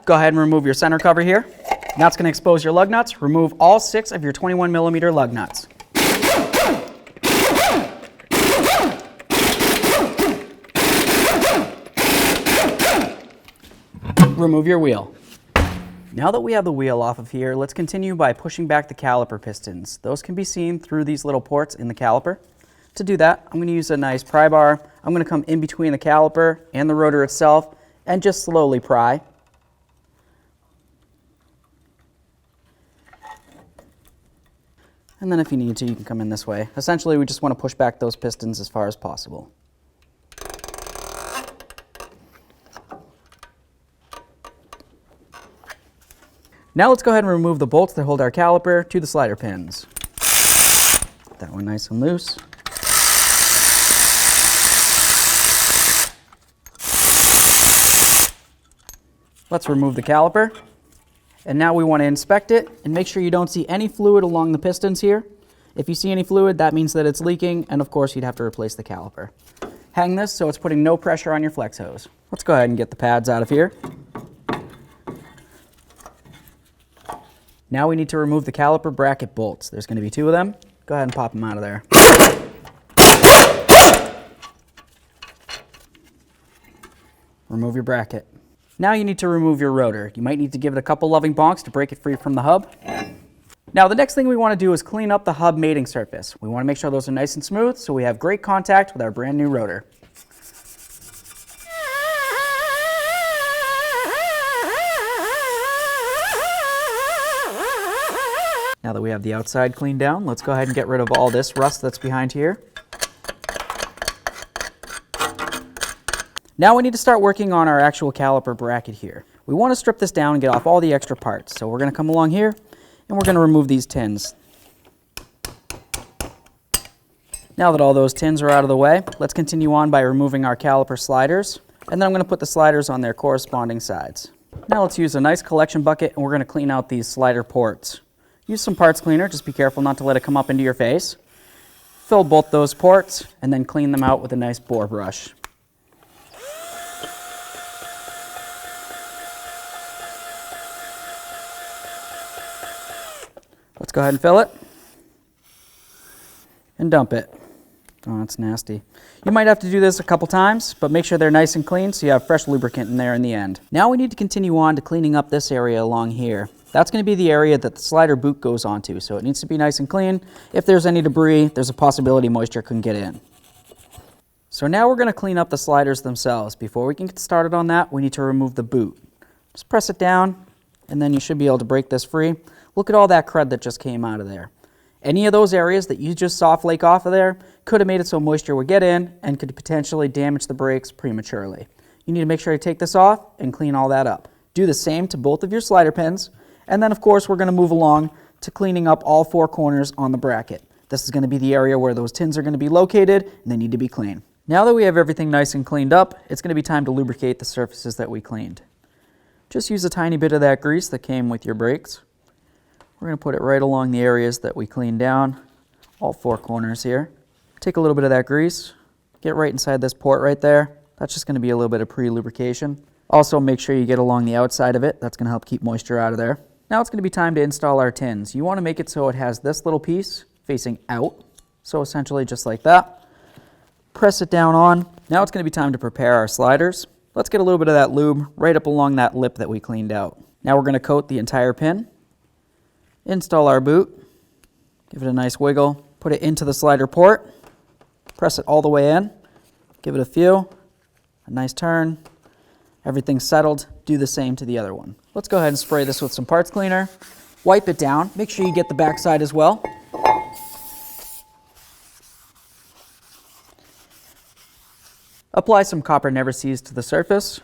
Go ahead and remove your center cover here. That's going to expose your lug nuts. Remove all 6 of your 21mm lug nuts. Remove your wheel. Now that we have the wheel off of here, let's continue by pushing back the caliper pistons. Those can be seen through these little ports in the caliper. To do that, I'm going to use a nice pry bar. I'm going to come in between the caliper and the rotor itself and just slowly pry. And then if you need to, you can come in this way. Essentially, we just want to push back those pistons as far as possible. Now let's go ahead and remove the bolts that hold our caliper to the slider pins. Get that one nice and loose. Let's remove the caliper. And now we want to inspect it and make sure you don't see any fluid along the pistons here. If you see any fluid, that means that it's leaking, and of course you'd have to replace the caliper. Hang this so it's putting no pressure on your flex hose. Let's go ahead and get the pads out of here. Now we need to remove the caliper bracket bolts. There's going to be 2 of them. Go ahead and pop them out of there. Remove your bracket. Now you need to remove your rotor. You might need to give it a couple loving bonks to break it free from the hub. Now the next thing we want to do is clean up the hub mating surface. We want to make sure those are nice and smooth so we have great contact with our brand new rotor. Now that we have the outside cleaned down, let's go ahead and get rid of all this rust that's behind here. Now we need to start working on our actual caliper bracket here. We want to strip this down and get off all the extra parts. So we're going to come along here and we're going to remove these tins. Now that all those tins are out of the way, let's continue on by removing our caliper sliders. And then I'm going to put the sliders on their corresponding sides. Now let's use a nice collection bucket and we're going to clean out these slider ports. Use some parts cleaner, just be careful not to let it come up into your face. Fill both those ports and then clean them out with a nice bore brush. Let's go ahead and fill it and dump it. Oh, that's nasty. You might have to do this a couple times, but make sure they're nice and clean so you have fresh lubricant in there in the end. Now we need to continue on to cleaning up this area along here. That's going to be the area that the slider boot goes onto, so it needs to be nice and clean. If there's any debris, there's a possibility moisture can get in. So now we're going to clean up the sliders themselves. Before we can get started on that, we need to remove the boot. Just press it down, and then you should be able to break this free. Look at all that crud that just came out of there. Any of those areas that you just saw flake off of there could have made it so moisture would get in and could potentially damage the brakes prematurely. You need to make sure you take this off and clean all that up. Do the same to both of your slider pins. And then, of course, we're going to move along to cleaning up all 4 corners on the bracket. This is going to be the area where those tins are going to be located, and they need to be clean. Now that we have everything nice and cleaned up, it's going to be time to lubricate the surfaces that we cleaned. Just use a tiny bit of that grease that came with your brakes. We're going to put it right along the areas that we cleaned down, all 4 corners here. Take a little bit of that grease, get right inside this port right there. That's just going to be a little bit of pre-lubrication. Also, make sure you get along the outside of it. That's going to help keep moisture out of there. Now it's going to be time to install our tins. You want to make it so it has this little piece facing out. So essentially just like that. Press it down on. Now it's going to be time to prepare our sliders. Let's get a little bit of that lube right up along that lip that we cleaned out. Now we're going to coat the entire pin. Install our boot. Give it a nice wiggle. Put it into the slider port. Press it all the way in. Give it a feel. A nice turn. Everything's settled. Do the same to the other one. Let's go ahead and spray this with some parts cleaner. Wipe it down. Make sure you get the back side as well. Apply some copper never seized to the surface.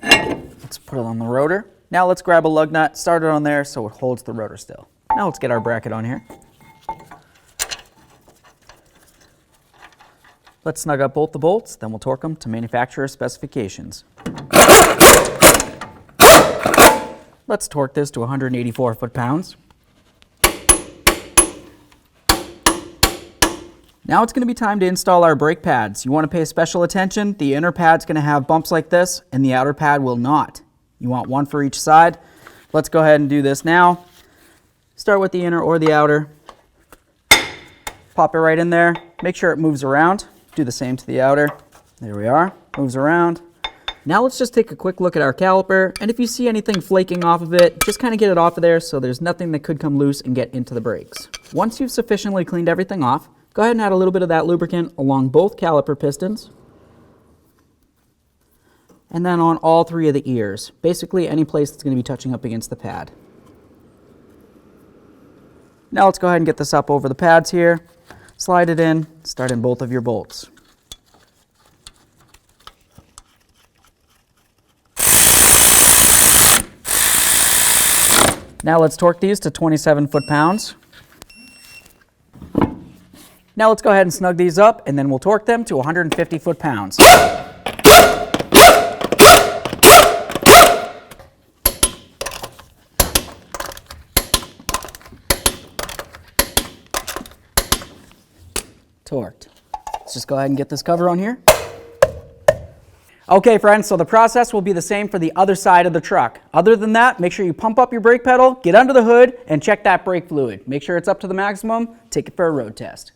Let's put it on the rotor. Now let's grab a lug nut, start it on there so it holds the rotor still. Now let's get our bracket on here. Let's snug up both the bolts, then we'll torque them to manufacturer specifications. Let's torque this to 184 foot-pounds. Now it's going to be time to install our brake pads. You want to pay special attention. The inner pad's going to have bumps like this, and the outer pad will not. You want one for each side. Let's go ahead and do this now. Start with the inner or the outer. Pop it right in there. Make sure it moves around. Do the same to the outer. There we are. Moves around. Now let's just take a quick look at our caliper, and if you see anything flaking off of it, just kind of get it off of there so there's nothing that could come loose and get into the brakes. Once you've sufficiently cleaned everything off, go ahead and add a little bit of that lubricant along both caliper pistons, and then on all three of the ears, basically any place that's going to be touching up against the pad. Now let's go ahead and get this up over the pads here, slide it in, start in both of your bolts. Now let's torque these to 27 foot-pounds. Now let's go ahead and snug these up, and then we'll torque them to 150 foot-pounds. Torqued. Let's just go ahead and get this cover on here. Okay friends, so the process will be the same for the other side of the truck. Other than that, make sure you pump up your brake pedal, get under the hood, and check that brake fluid. Make sure it's up to the maximum, take it for a road test.